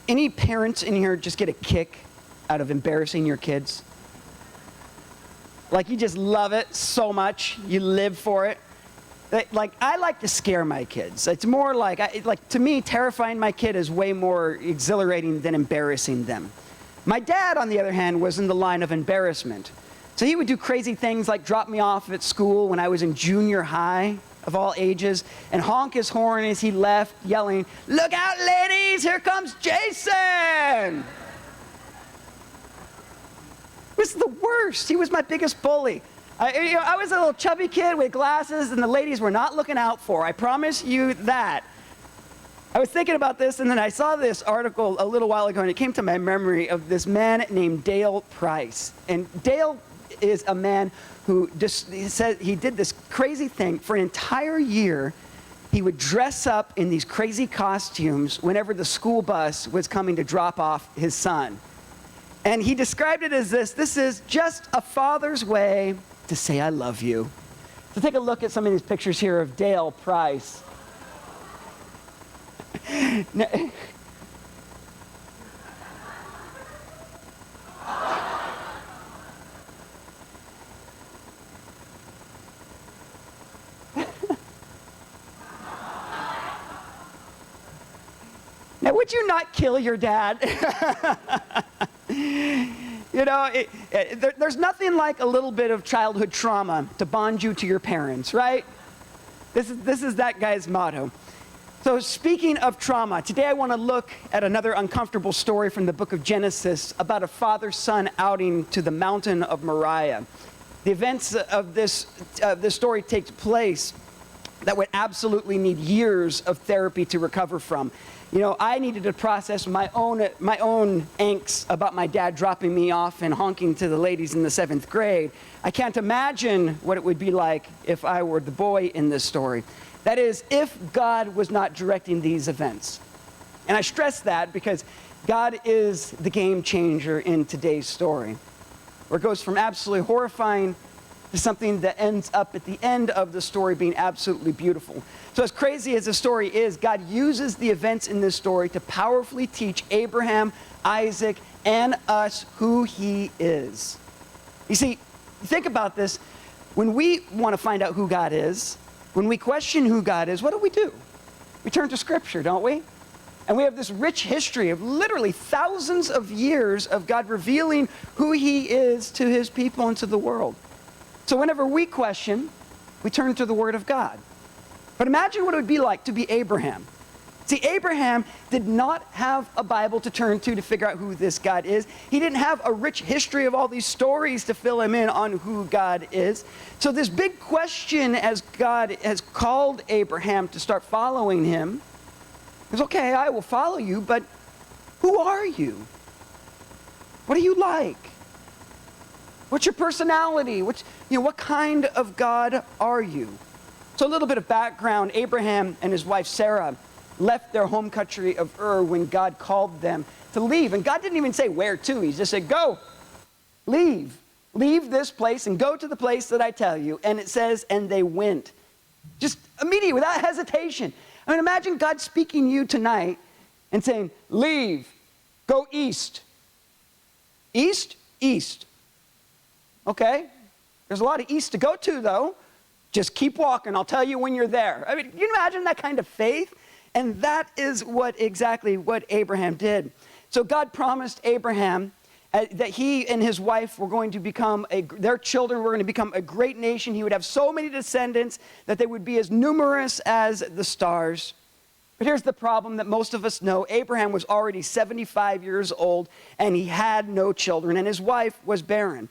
Any parents in here just get a kick out of embarrassing your kids? Like you just love it so much, you live for it. Like I like to scare my kids. It's more like, to me, terrifying my kid is way more exhilarating than embarrassing them. My dad, on the other hand, was in the line of embarrassment. So he would do crazy things like drop me off at school when I was in junior high, of all ages, and honk his horn as he left, yelling, "Look out, ladies, here comes Jason!" It was the worst. He was my biggest bully. I was a little chubby kid with glasses, and the ladies were not looking out for. I promise you that. I was thinking about this, and then I saw this article a little while ago, and it came to my memory of this man named Dale Price. And Dale is a man who he did this crazy thing. For an entire year, he would dress up in these crazy costumes whenever the school bus was coming to drop off his son. And he described it as this is just a father's way to say I love you. So take a look at some of these pictures here of Dale Price. Now, would you not kill your dad? You know, there's nothing like a little bit of childhood trauma to bond you to your parents, right? This is that guy's motto. So speaking of trauma, today I want to look at another uncomfortable story from the book of Genesis about a father-son outing to the mountain of Moriah. The events of this story take place that would absolutely need years of therapy to recover from. You know, I needed to process my own angst about my dad dropping me off and honking to the ladies in the 7th grade. I can't imagine what it would be like if I were the boy in this story. That is, if God was not directing these events. And I stress that because God is the game changer in today's story, where it goes from absolutely horrifying to something that ends up at the end of the story being absolutely beautiful. So as crazy as the story is, God uses the events in this story to powerfully teach Abraham, Isaac, and us who he is. You see, think about this. When we want to find out who God is, when we question who God is, what do? We turn to Scripture, don't we? And we have this rich history of literally thousands of years of God revealing who he is to his people and to the world. So whenever we question, we turn to the Word of God. But imagine what it would be like to be Abraham. See, Abraham did not have a Bible to turn to figure out who this God is. He didn't have a rich history of all these stories to fill him in on who God is. So this big question, as God has called Abraham to start following him, is, okay, I will follow you, but who are you? What are you like? What's your personality? What kind of God are you? So a little bit of background. Abraham and his wife Sarah left their home country of Ur when God called them to leave. And God didn't even say where to. He just said, go, leave. Leave this place and go to the place that I tell you. And it says, and they went. Just immediately, without hesitation. I mean, imagine God speaking to you tonight and saying, leave, go east. East? East. Okay, there's a lot of east to go to, though. Just keep walking. I'll tell you when you're there. I mean, can you imagine that kind of faith? And that is exactly what Abraham did. So God promised Abraham that he and his wife were going to become, their children were going to become a great nation. He would have so many descendants that they would be as numerous as the stars. But here's the problem that most of us know. Abraham was already 75 years old, and he had no children, and his wife was barren.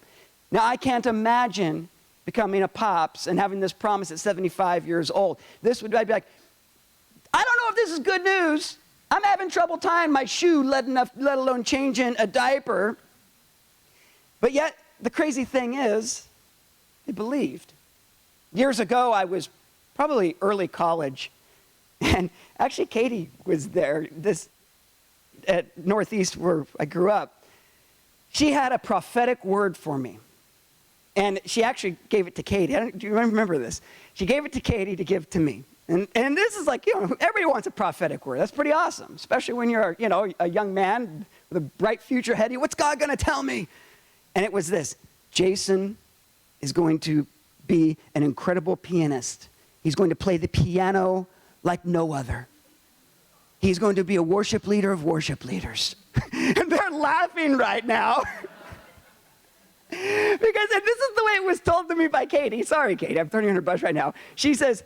Now, I can't imagine becoming a pops and having this promise at 75 years old. I'd be like, I don't know if this is good news. I'm having trouble tying my shoe, let alone changing a diaper. But yet, the crazy thing is, they believed. Years ago, I was probably early college, and actually Katie was there, at Northeast where I grew up. She had a prophetic word for me. And she actually gave it to Katie. Do you remember this? She gave it to Katie to give to me. And this is like, everybody wants a prophetic word. That's pretty awesome, especially when you're, a young man with a bright future ahead of you. What's God going to tell me? And it was this: Jason is going to be an incredible pianist. He's going to play the piano like no other. He's going to be a worship leader of worship leaders. And they're laughing right now. Because and this is the way it was told to me by Katie. Sorry, Katie, I'm turning on her bus right now. She goes,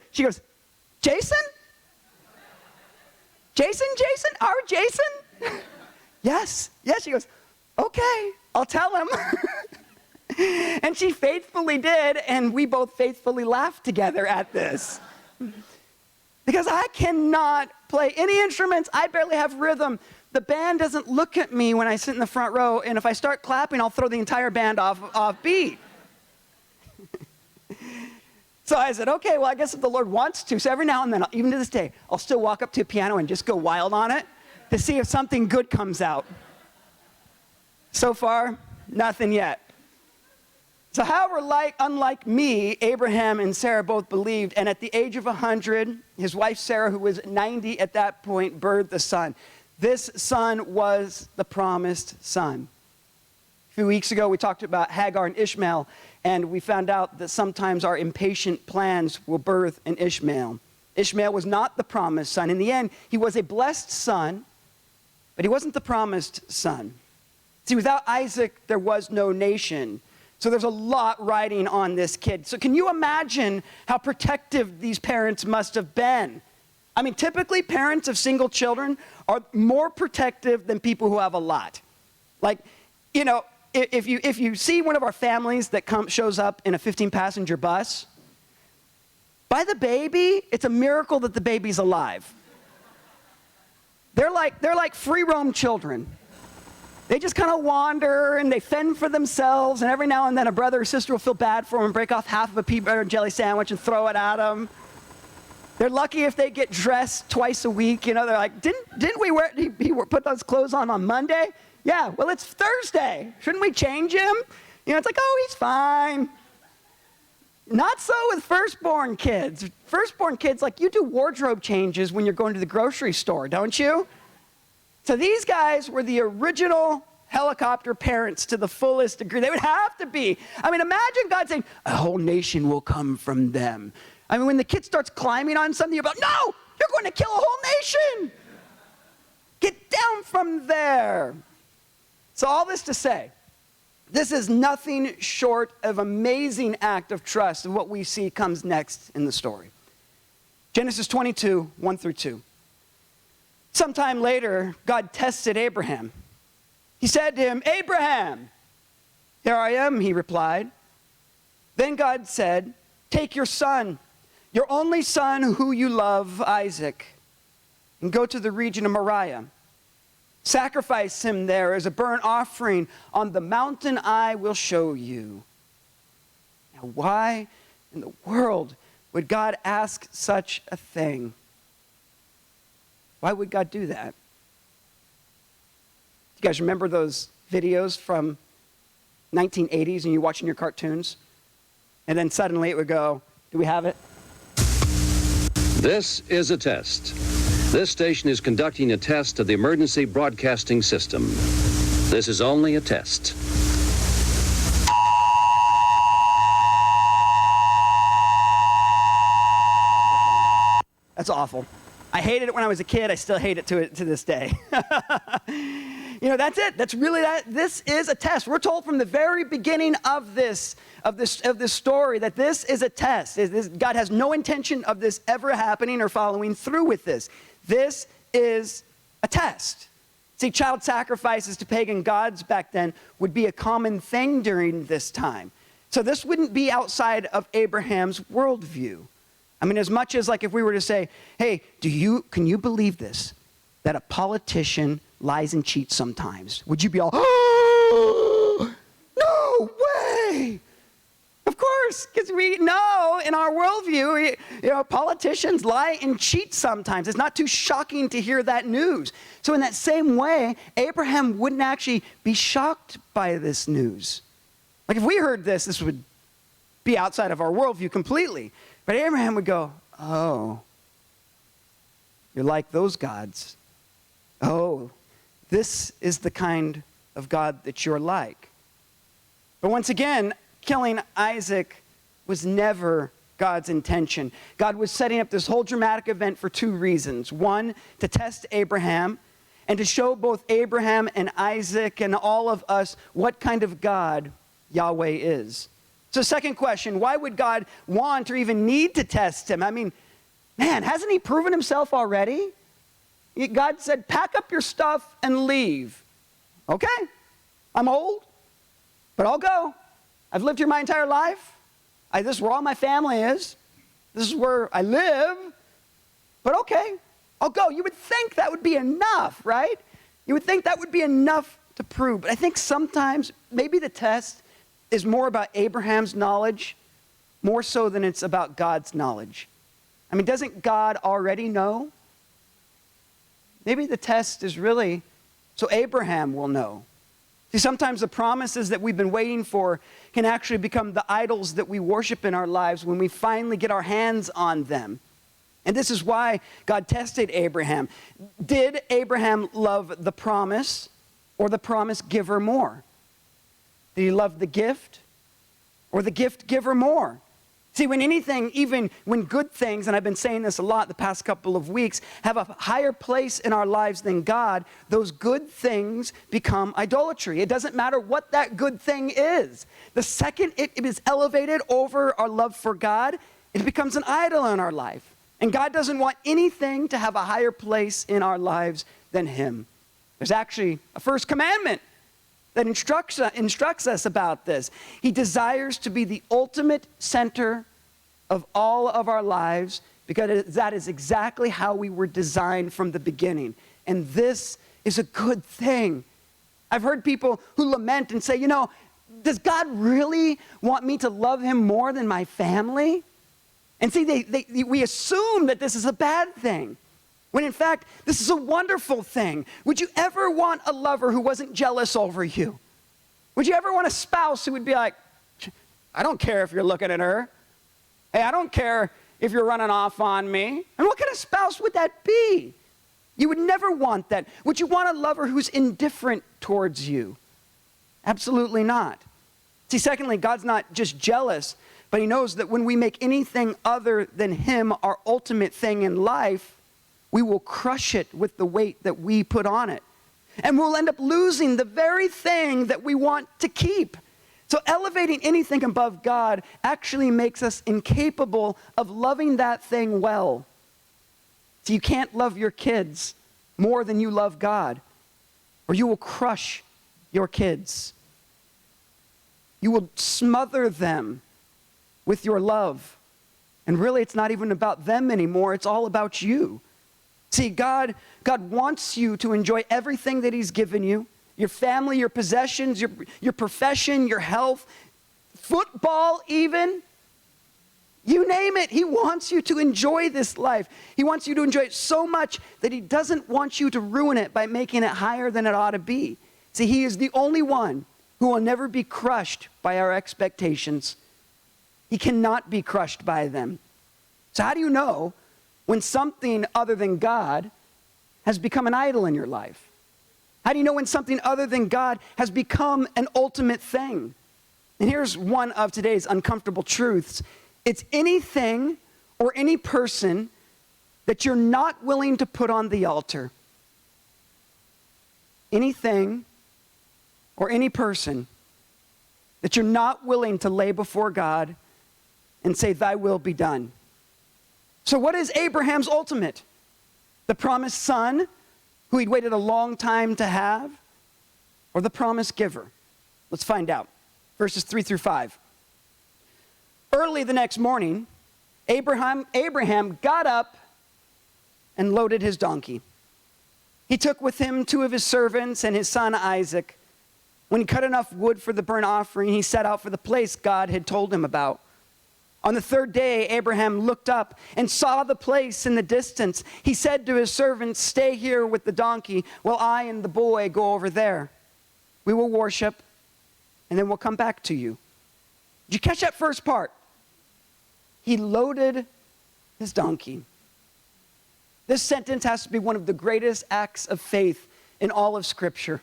Jason? Jason? Our Jason? Yes. She goes, okay, I'll tell him. And she faithfully did, and we both faithfully laughed together at this. Because I cannot play any instruments. I barely have rhythm. The band doesn't look at me when I sit in the front row, and if I start clapping, I'll throw the entire band off beat. So I said, okay, well, I guess if the Lord wants to. So every now and then, even to this day, I'll still walk up to a piano and just go wild on it to see if something good comes out. So far, nothing yet. So however, unlike me, Abraham and Sarah both believed, and at the age of 100, his wife Sarah, who was 90 at that point, birthed a son. This son was the promised son. A few weeks ago, we talked about Hagar and Ishmael, and we found out that sometimes our impatient plans will birth an Ishmael. Ishmael was not the promised son. In the end, he was a blessed son, but he wasn't the promised son. See, without Isaac, there was no nation. So there's a lot riding on this kid. So can you imagine how protective these parents must have been? I mean, typically parents of single children are more protective than people who have a lot. Like, if you see one of our families that shows up in a 15-passenger bus, by the baby, it's a miracle that the baby's alive. They're like free roam children. They just kind of wander and they fend for themselves, and every now and then a brother or sister will feel bad for them and break off half of a peanut butter and jelly sandwich and throw it at them. They're lucky if they get dressed twice a week. They're like, didn't we put those clothes on Monday? Yeah, well, it's Thursday. Shouldn't we change him? It's like, oh, he's fine. Not so with firstborn kids. Firstborn kids, like, you do wardrobe changes when you're going to the grocery store, don't you? So these guys were the original helicopter parents to the fullest degree. They would have to be. I mean, imagine God saying, a whole nation will come from them. I mean, when the kid starts climbing on something, you're like, no, you're going to kill a whole nation. Get down from there. So all this to say, this is nothing short of amazing act of trust, and what we see comes next in the story. Genesis 22, 1 through 2. Sometime later, God tested Abraham. He said to him, Abraham. Here I am, he replied. Then God said, take your son, your only son who you love, Isaac, and go to the region of Moriah. Sacrifice him there as a burnt offering on the mountain I will show you. Now, why in the world would God ask such a thing? Why would God do that? You guys remember those videos from 1980s and you're watching your cartoons? And then suddenly it would go, do we have it? This is a test. This station is conducting a test of the emergency broadcasting system. This is only a test. That's awful. I hated it when I was a kid. I still hate it to this day. That's it. That's really that. This is a test. We're told from the very beginning of this story that this is a test. God has no intention of this ever happening or following through with this. This is a test. See, child sacrifices to pagan gods back then would be a common thing during this time. So this wouldn't be outside of Abraham's worldview. I mean, as much as like if we were to say, hey, can you believe this? That a politician lies and cheats sometimes. Would you be all, oh, no way? Of course, because we know in our worldview, politicians lie and cheat sometimes. It's not too shocking to hear that news. So in that same way, Abraham wouldn't actually be shocked by this news. Like if we heard this would be outside of our worldview completely. But Abraham would go, oh, You're like those gods. Oh, this is the kind of God that you're like. But once again, killing Isaac was never God's intention. God was setting up this whole dramatic event for two reasons. One, to test Abraham and to show both Abraham and Isaac and all of us what kind of God Yahweh is. So second question, why would God want or even need to test him? I mean, man, hasn't he proven himself already? God said, pack up your stuff and leave. Okay, I'm old, but I'll go. I've lived here my entire life. This is where all my family is. This is where I live. But okay, I'll go. You would think that would be enough, right? You would think that would be enough to prove. But I think sometimes maybe the test is more about Abraham's knowledge, more so than it's about God's knowledge. I mean, doesn't God already know? Maybe the test is really so Abraham will know. See, sometimes the promises that we've been waiting for can actually become the idols that we worship in our lives when we finally get our hands on them. And this is why God tested Abraham. Did Abraham love the promise or the promise giver more? Did he love the gift or the gift giver more? See, when anything, even when good things, and I've been saying this a lot the past couple of weeks, have a higher place in our lives than God, those good things become idolatry. It doesn't matter what that good thing is. The second it is elevated over our love for God, it becomes an idol in our life. And God doesn't want anything to have a higher place in our lives than him. There's actually a first commandment that instructs us about this. He desires to be the ultimate center of all of our lives because that is exactly how we were designed from the beginning. And this is a good thing. I've heard people who lament and say, you know, does God really want me to love him more than my family? And see, we assume that this is a bad thing, when in fact, this is a wonderful thing. Would you ever want a lover who wasn't jealous over you? Would you ever want a spouse who would be like, I don't care if you're looking at her. Hey, I don't care if you're running off on me. And what kind of spouse would that be? You would never want that. Would you want a lover who's indifferent towards you? Absolutely not. See, secondly, God's not just jealous, but he knows that when we make anything other than him our ultimate thing in life, we will crush it with the weight that we put on it. And we'll end up losing the very thing that we want to keep. So elevating anything above God actually makes us incapable of loving that thing well. So you can't love your kids more than you love God, or you will crush your kids. You will smother them with your love. And really, it's not even about them anymore. It's all about you. See, God wants you to enjoy everything that he's given you, your family, your possessions, your profession, your health, football even. You name it, he wants you to enjoy this life. He wants you to enjoy it so much that he doesn't want you to ruin it by making it higher than it ought to be. See, he is the only one who will never be crushed by our expectations. He cannot be crushed by them. So how do you know when something other than God has become an idol in your life? How do you know when something other than God has become an ultimate thing? And here's one of today's uncomfortable truths. It's anything or any person that you're not willing to put on the altar. Anything or any person that you're not willing to lay before God and say, thy will be done. So what is Abraham's ultimate? The promised son, who he'd waited a long time to have, or the promised giver? Let's find out. Verses 3-5. Early the next morning, Abraham got up and loaded his donkey. He took with him 2 of his servants and his son Isaac. When he cut enough wood for the burnt offering, he set out for the place God had told him about. On the 3rd day, Abraham looked up and saw the place in the distance. He said to his servants, stay here with the donkey while I and the boy go over there. We will worship, and then we'll come back to you. Did you catch that first part? He loaded his donkey. This sentence has to be one of the greatest acts of faith in all of Scripture.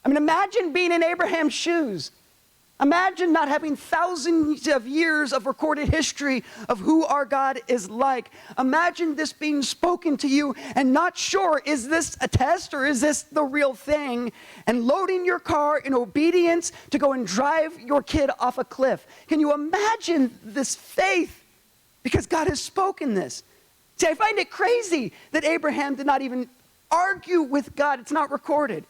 I mean, imagine being in Abraham's shoes. Imagine not having thousands of years of recorded history of who our God is like. Imagine this being spoken to you and not sure, is this a test or is this the real thing? And loading your car in obedience to go and drive your kid off a cliff. Can you imagine this faith? Because God has spoken this. See, I find it crazy that Abraham did not even argue with God. It's not recorded.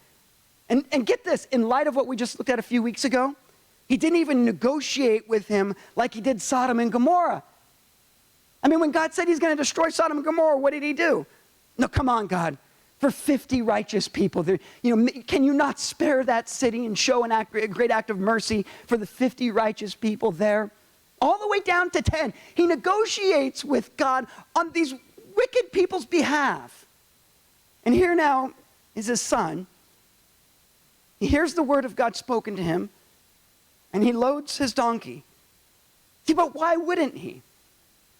And get this, in light of what we just looked at a few weeks ago, he didn't even negotiate with him like he did Sodom and Gomorrah. I mean, when God said he's going to destroy Sodom and Gomorrah, what did he do? No, come on, God. For 50 righteous people, can you not spare that city and show a great act of mercy for the 50 righteous people there? All the way down to 10. He negotiates with God on these wicked people's behalf. And here now is his son. He hears the word of God spoken to him, and he loads his donkey. See, but why wouldn't he?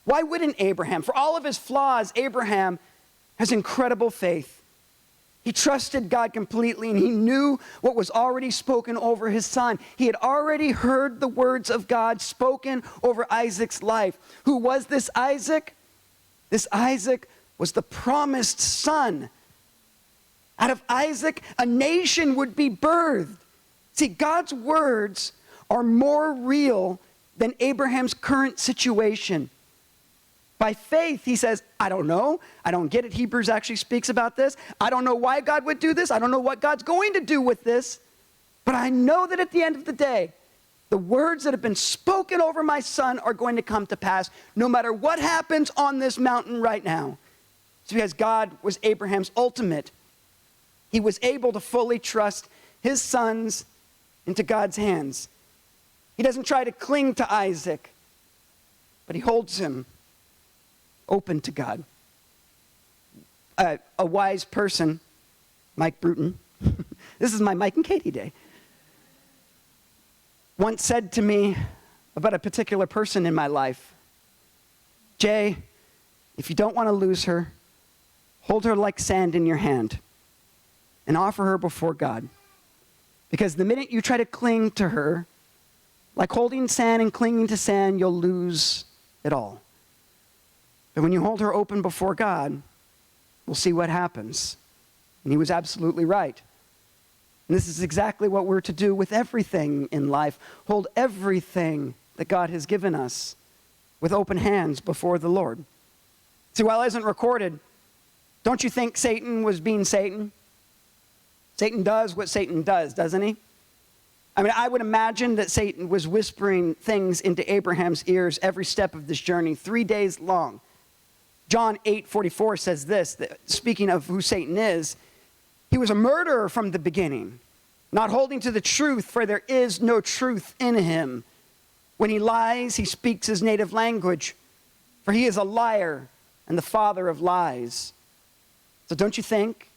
Why wouldn't Abraham? For all of his flaws, Abraham has incredible faith. He trusted God completely, and he knew what was already spoken over his son. He had already heard the words of God spoken over Isaac's life. Who was this Isaac? This Isaac was the promised son. Out of Isaac, a nation would be birthed. See, God's words are more real than Abraham's current situation. By faith, he says, I don't know. I don't get it. Hebrews actually speaks about this. I don't know why God would do this. I don't know what God's going to do with this. But I know that at the end of the day, the words that have been spoken over my son are going to come to pass, no matter what happens on this mountain right now. It's because God was Abraham's ultimate. He was able to fully trust his sons into God's hands. He doesn't try to cling to Isaac, but he holds him open to God. A wise person, Mike Bruton, this is my Mike and Katie day, once said to me about a particular person in my life, Jay, if you don't want to lose her, hold her like sand in your hand and offer her before God. Because the minute you try to cling to her, like holding sand and clinging to sand, you'll lose it all. But when you hold her open before God, we'll see what happens. And he was absolutely right. And this is exactly what we're to do with everything in life. Hold everything that God has given us with open hands before the Lord. See, while it isn't recorded, don't you think Satan was being Satan? Satan does what Satan does, doesn't he? I mean, I would imagine that Satan was whispering things into Abraham's ears every step of this journey, 3 days long. John 8:44 says this, that speaking of who Satan is, he was a murderer from the beginning, not holding to the truth, for there is no truth in him. When he lies, he speaks his native language, for he is a liar and the father of lies. So don't you think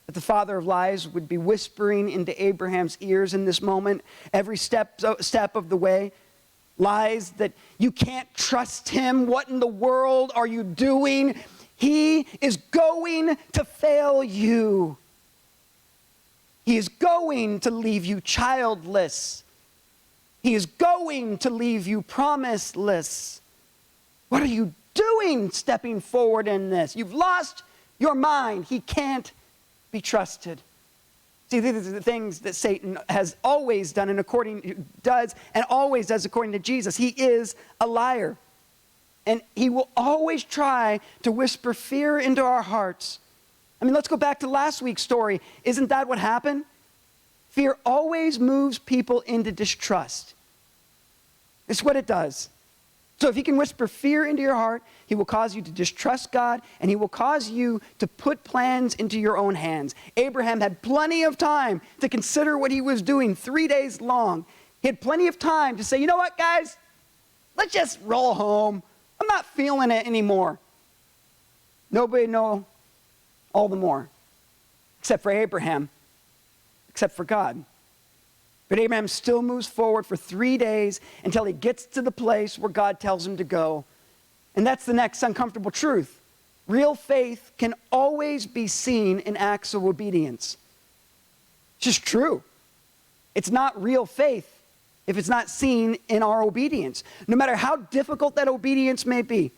that the father of lies would be whispering into Abraham's ears in this moment, every step of the way? Lies that you can't trust him. What in the world are you doing? He is going to fail you. He is going to leave you childless. He is going to leave you promiseless. What are you doing stepping forward in this? You've lost your mind. He can't be trusted. See, these are the things that Satan has always done and always does according to Jesus. He is a liar. And he will always try to whisper fear into our hearts. I mean, let's go back to last week's story. Isn't that what happened? Fear always moves people into distrust. It's what it does. So if he can whisper fear into your heart, he will cause you to distrust God, and he will cause you to put plans into your own hands. Abraham had plenty of time to consider what he was doing 3 days long. He had plenty of time to say, you know what, guys? Let's just roll home. I'm not feeling it anymore. Nobody know all the more, except for Abraham, except for God. But Abraham still moves forward for 3 days until he gets to the place where God tells him to go. And that's the next uncomfortable truth. Real faith can always be seen in acts of obedience. It's just true. It's not real faith if it's not seen in our obedience. No matter how difficult that obedience may be,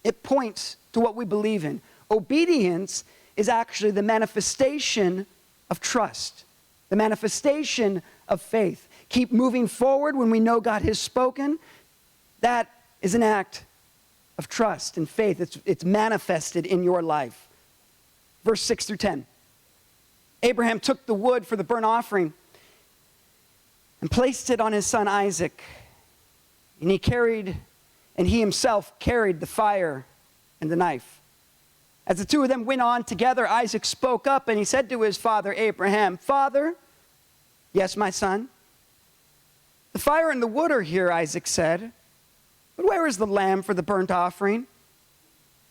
it points to what we believe in. Obedience is actually the manifestation of trust, the manifestation of faith. Keep moving forward when we know God has spoken. That is an act of trust and faith. It's manifested in your life. Verse 6 through 10. Abraham took the wood for the burnt offering and placed it on his son Isaac. And he himself carried the fire and the knife. As the two of them went on together, Isaac spoke up and he said to his father Abraham, "Father." "Yes, my son." "The fire and the wood are here," Isaac said. "But where is the lamb for the burnt offering?"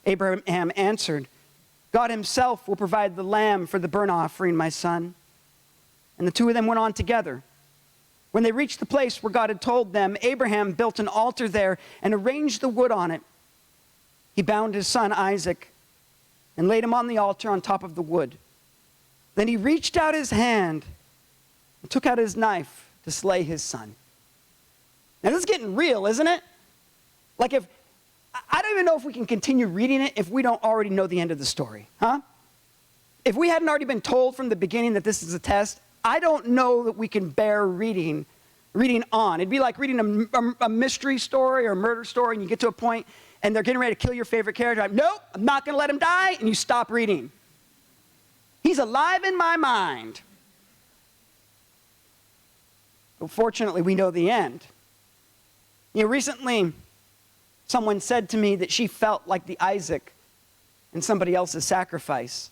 Abraham answered, "God himself will provide the lamb for the burnt offering, my son." And the two of them went on together. When they reached the place where God had told them, Abraham built an altar there and arranged the wood on it. He bound his son Isaac and laid him on the altar on top of the wood. Then he reached out his hand and took out his knife to slay his son. Now this is getting real, isn't it? Like I don't even know if we can continue reading it if we don't already know the end of the story, huh? If we hadn't already been told from the beginning that this is a test, I don't know that we can bear reading on. It'd be like reading a mystery story or a murder story, and you get to a point and they're getting ready to kill your favorite character. I'm, nope, I'm not going to let him die, and you stop reading. He's alive in my mind. But fortunately, we know the end. You know, recently, someone said to me that she felt like the Isaac in somebody else's sacrifice.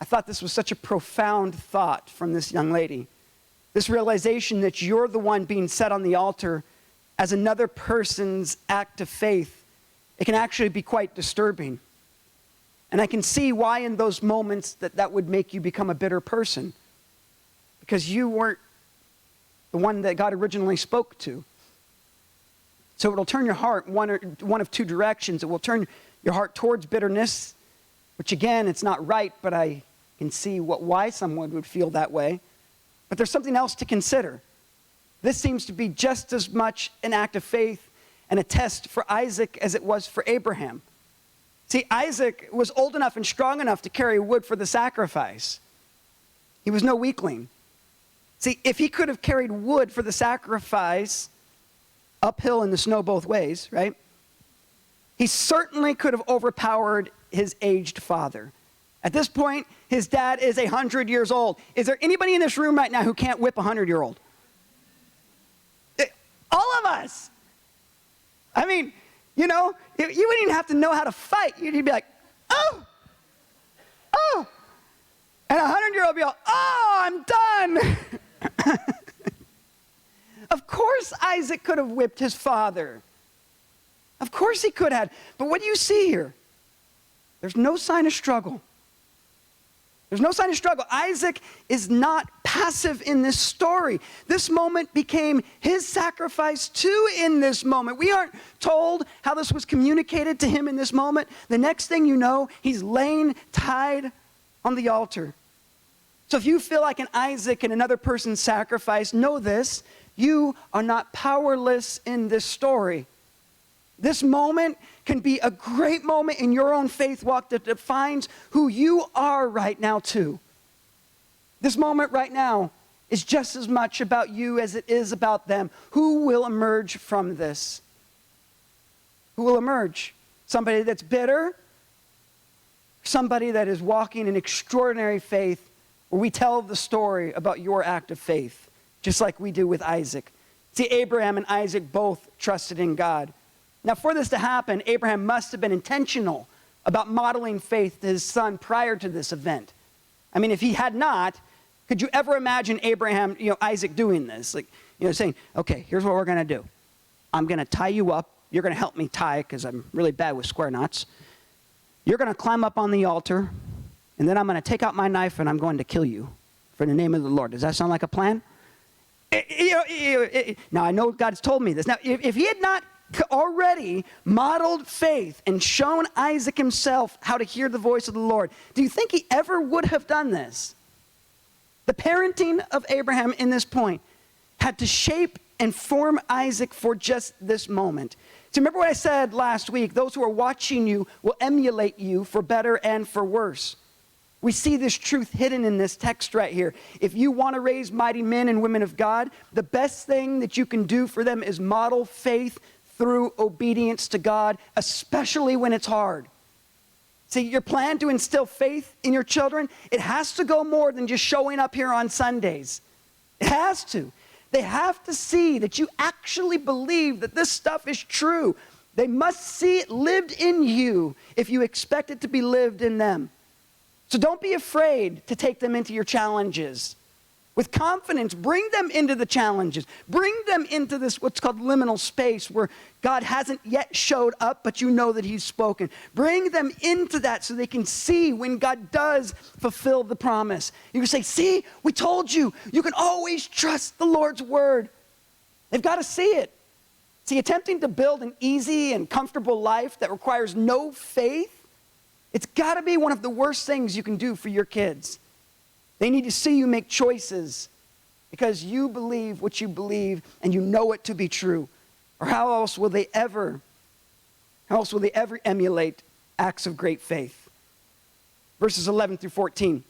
I thought this was such a profound thought from this young lady. This realization that you're the one being set on the altar as another person's act of faith, it can actually be quite disturbing. And I can see why in those moments that would make you become a bitter person, because you weren't the one that God originally spoke to. So it'll turn your heart one of two directions. It will turn your heart towards bitterness, which again, it's not right, but I can see why someone would feel that way. But there's something else to consider. This seems to be just as much an act of faith and a test for Isaac as it was for Abraham. See, Isaac was old enough and strong enough to carry wood for the sacrifice. He was no weakling. See, if he could have carried wood for the sacrifice uphill in the snow both ways, right? He certainly could have overpowered his aged father. At this point, his dad is 100 years old. Is there anybody in this room right now who can't whip a 100-year-old? All of us. I mean, you know, you wouldn't even have to know how to fight. You'd be like, oh. And a 100-year-old would be like, oh, I'm done. Of course Isaac could have whipped his father. Of course he could have. But what do you see here? There's no sign of struggle. There's no sign of struggle. Isaac is not passive in this story. This moment became his sacrifice too in this moment. We aren't told how this was communicated to him in this moment. The next thing you know, he's laying tied on the altar. So if you feel like an Isaac in another person's sacrifice, know this: you are not powerless in this story. This moment can be a great moment in your own faith walk that defines who you are right now too. This moment right now is just as much about you as it is about them. Who will emerge from this? Who will emerge? Somebody that's bitter? Somebody that is walking in extraordinary faith, where we tell the story about your act of faith, just like we do with Isaac. See, Abraham and Isaac both trusted in God. Now, for this to happen, Abraham must have been intentional about modeling faith to his son prior to this event. I mean, if he had not, could you ever imagine Isaac doing this? Like, saying, okay, here's what we're going to do. I'm going to tie you up. You're going to help me tie, because I'm really bad with square knots. You're going to climb up on the altar, and then I'm going to take out my knife, and I'm going to kill you for the name of the Lord. Does that sound like a plan? Now, I know God's told me this. Now, if he had not already modeled faith and shown Isaac himself how to hear the voice of the Lord, do you think he ever would have done this? The parenting of Abraham in this point had to shape and form Isaac for just this moment. So remember what I said last week, those who are watching you will emulate you for better and for worse. We see this truth hidden in this text right here. If you want to raise mighty men and women of God, the best thing that you can do for them is model faith through obedience to God, especially when it's hard. See, your plan to instill faith in your children, it has to go more than just showing up here on Sundays. It has to. They have to see that you actually believe that this stuff is true. They must see it lived in you if you expect it to be lived in them. So don't be afraid to take them into your challenges. With confidence, bring them into the challenges. Bring them into this, what's called liminal space, where God hasn't yet showed up, but you know that he's spoken. Bring them into that so they can see when God does fulfill the promise. You can say, see, we told you. You can always trust the Lord's word. They've got to see it. See, attempting to build an easy and comfortable life that requires no faith, it's got to be one of the worst things you can do for your kids. They need to see you make choices because you believe what you believe and you know it to be true. Or how else will they ever emulate acts of great faith? Verses 11 through 14.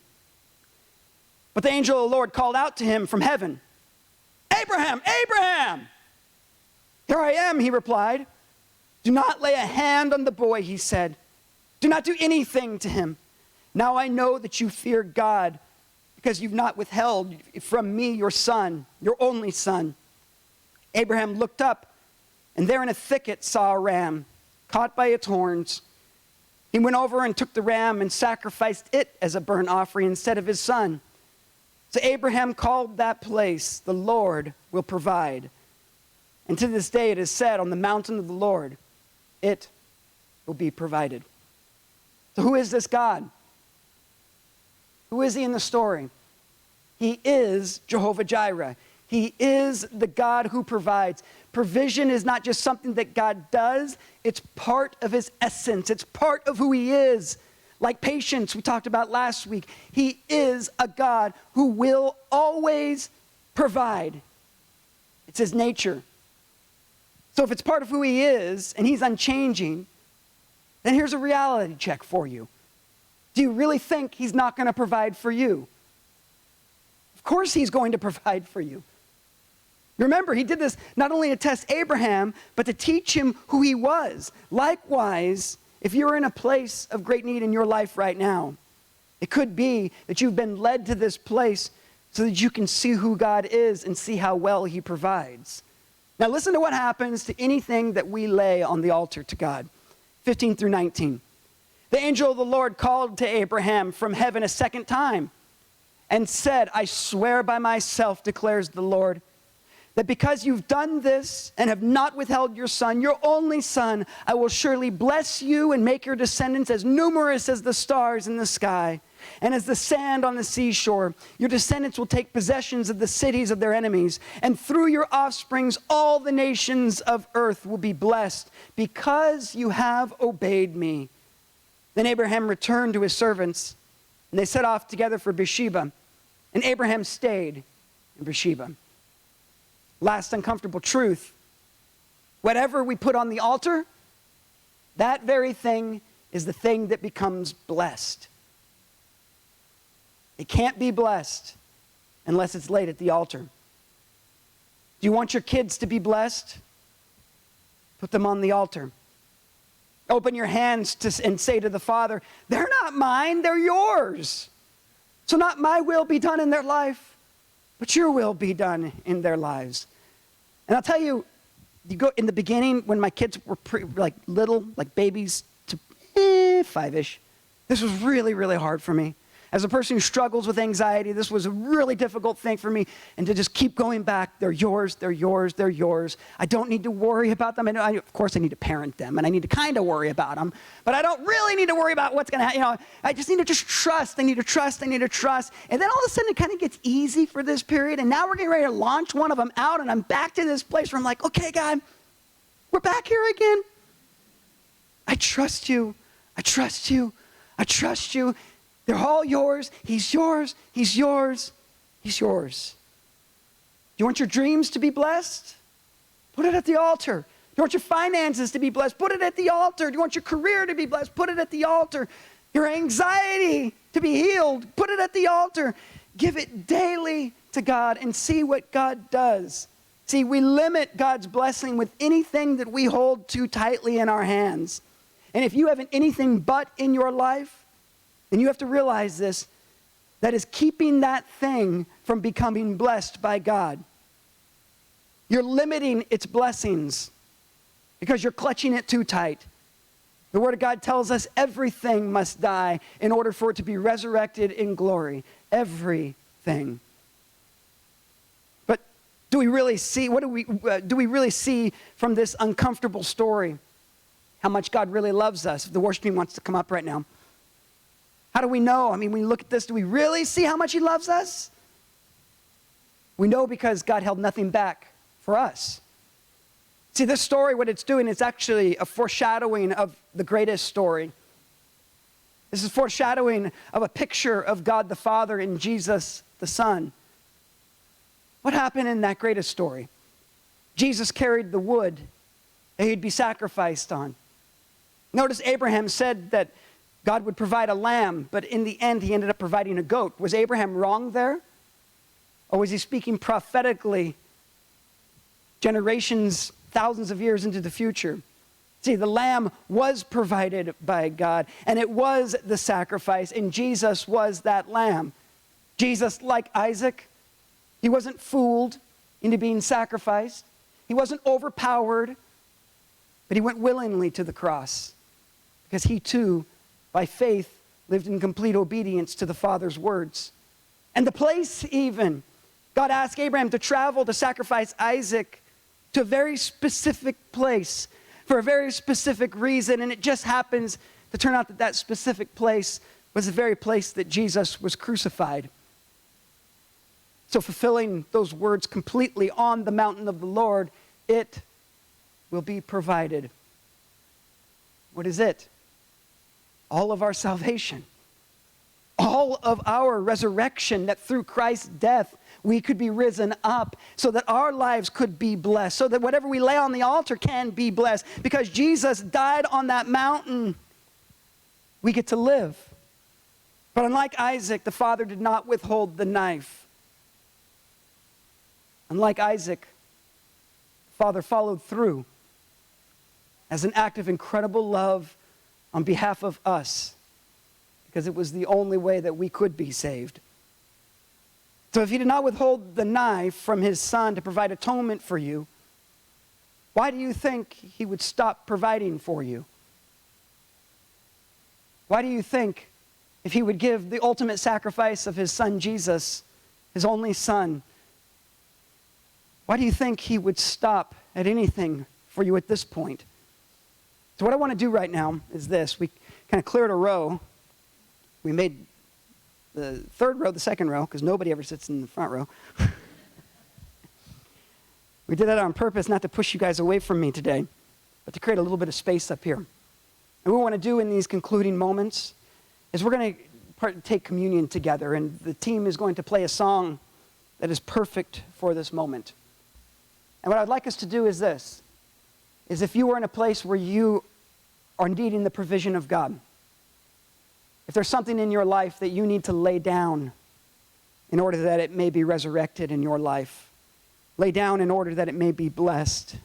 But the angel of the Lord called out to him from heaven, Abraham, Abraham! Here I am, he replied. Do not lay a hand on the boy, he said. Do not do anything to him. Now I know that you fear God, because you've not withheld from me your son, your only son. Abraham looked up, and there in a thicket saw a ram, caught by its horns. He went over and took the ram and sacrificed it as a burnt offering instead of his son. So Abraham called that place, the Lord will provide. And to this day it is said, on the mountain of the Lord, it will be provided. So who is this God? Who is he in the story? He is Jehovah Jireh. He is the God who provides. Provision is not just something that God does, it's part of his essence. It's part of who he is. Like patience we talked about last week, he is a God who will always provide. It's his nature. So if it's part of who he is and he's unchanging, then here's a reality check for you. Do you really think he's not going to provide for you? Of course he's going to provide for you. Remember, he did this not only to test Abraham, but to teach him who he was. Likewise, if you're in a place of great need in your life right now, it could be that you've been led to this place so that you can see who God is and see how well he provides. Now listen to what happens to anything that we lay on the altar to God. 15 through 19. The angel of the Lord called to Abraham from heaven a second time and said, I swear by myself, declares the Lord, that because you've done this and have not withheld your son, your only son, I will surely bless you and make your descendants as numerous as the stars in the sky and as the sand on the seashore. Your descendants will take possessions of the cities of their enemies, and through your offsprings all the nations of earth will be blessed because you have obeyed me. Then Abraham returned to his servants, and they set off together for Beersheba, and Abraham stayed in Beersheba. Last uncomfortable truth, whatever we put on the altar, that very thing is the thing that becomes blessed. It can't be blessed unless it's laid at the altar. Do you want your kids to be blessed? Put them on the altar. Open your hands and say to the Father, they're not mine, they're yours. So not my will be done in their life, but your will be done in their lives. And I'll tell you, you go in the beginning when my kids were little, like babies to 5-ish, this was really, really hard for me. As a person who struggles with anxiety, this was a really difficult thing for me. And to just keep going back, they're yours, they're yours, they're yours. I don't need to worry about them. Of course, I need to parent them, and I need to kind of worry about them. But I don't really need to worry about what's going to happen. I just need to just trust. I need to trust. And then all of a sudden, it kind of gets easy for this period. And now we're getting ready to launch one of them out. And I'm back to this place where I'm like, okay, God, We're back here again. I trust you. I trust you. I trust you. They're all yours. He's yours. He's yours. He's yours. You want your dreams to be blessed? Put it at the altar. You want your finances to be blessed? Put it at the altar. Do you want your career to be blessed? Put it at the altar. Your anxiety to be healed? Put it at the altar. Give it daily to God and see what God does. See, we limit God's blessing with anything that we hold too tightly in our hands. And if you have an anything but in your life, then you have to realize this, that is keeping that thing from becoming blessed by God. You're limiting its blessings because you're clutching it too tight. The Word of God tells us everything must die in order for it to be resurrected in glory. Everything. But do we really see, do we really see from this uncomfortable story how much God really loves us? If the worship team wants to come up right now. How do we know? I mean, when you look at this, do we really see how much He loves us? We know because God held nothing back for us. See, this story, what it's doing, is actually a foreshadowing of the greatest story. This is foreshadowing of a picture of God the Father and Jesus the Son. What happened in that greatest story? Jesus carried the wood that he'd be sacrificed on. Notice Abraham said that God would provide a lamb, but in the end he ended up providing a goat. Was Abraham wrong there? Or was he speaking prophetically generations, thousands of years into the future? See, the lamb was provided by God, and it was the sacrifice, and Jesus was that lamb. Jesus, like Isaac, he wasn't fooled into being sacrificed. He wasn't overpowered, but he went willingly to the cross because he too, by faith, lived in complete obedience to the Father's words. And the place even, God asked Abraham to travel to sacrifice Isaac to a very specific place for a very specific reason, and it just happens to turn out that that specific place was the very place that Jesus was crucified. So fulfilling those words completely on the mountain of the Lord, it will be provided. What is it? All of our salvation. All of our resurrection, that through Christ's death we could be risen up so that our lives could be blessed, so that whatever we lay on the altar can be blessed. Because Jesus died on that mountain, we get to live. But unlike Isaac, the Father did not withhold the knife. Unlike Isaac, the Father followed through as an act of incredible love on behalf of us, because it was the only way that we could be saved. So if he did not withhold the knife from his son to provide atonement for you, why do you think he would stop providing for you? Why do you think if he would give the ultimate sacrifice of his son Jesus, his only son, why do you think he would stop at anything for you at this point? So what I want to do right now is this. We kind of cleared a row. We made the third row the second row, because nobody ever sits in the front row. We did that on purpose, not to push you guys away from me today, but to create a little bit of space up here. And what we want to do in these concluding moments is we're going to take communion together, and the team is going to play a song that is perfect for this moment. And what I'd like us to do is this, is if you are in a place where you are needing the provision of God, if there's something in your life that you need to lay down in order that it may be resurrected in your life, lay down in order that it may be blessed,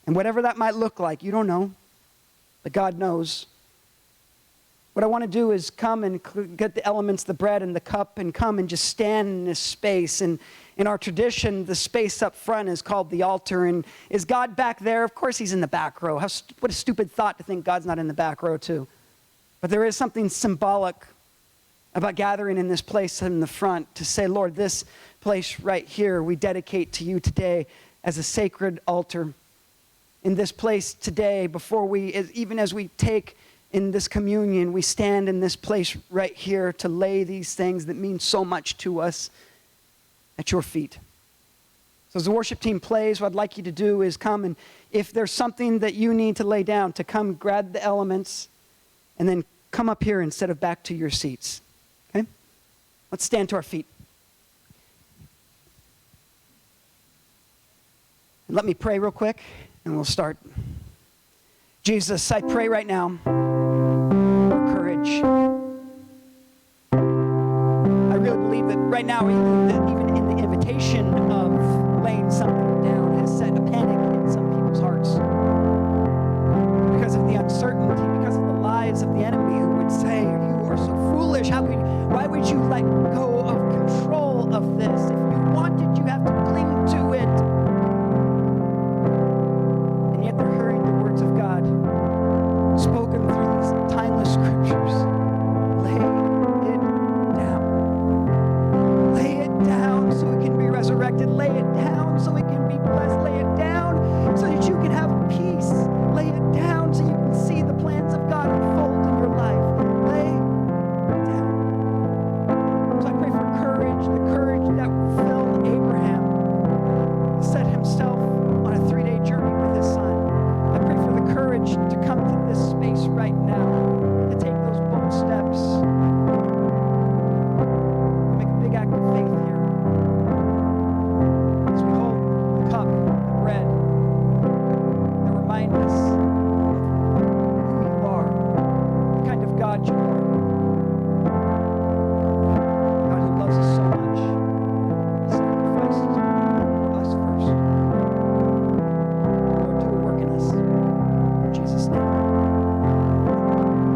and whatever that might look like, you don't know, but God knows. What I want to do is come and get the elements, the bread and the cup, and come and just stand in this space. And in our tradition, the space up front is called the altar. And is God back there? Of course he's in the back row. What a stupid thought to think God's not in the back row too. But there is something symbolic about gathering in this place in the front to say, Lord, this place right here we dedicate to you today as a sacred altar. In this place today, before even as we take in this communion, we stand in this place right here to lay these things that mean so much to us at your feet. So as the worship team plays, what I'd like you to do is come, and if there's something that you need to lay down, to come grab the elements and then come up here instead of back to your seats. Okay? Let's stand to our feet. And let me pray real quick, and we'll start. Jesus, I pray right now for courage. I really believe that right now, even in the invitation of laying something down, has set a panic in some people's hearts. Because of the uncertainty, because of the lies of the enemy who would say, you are so foolish. Why would you let go of control of this? If you wanted, you have to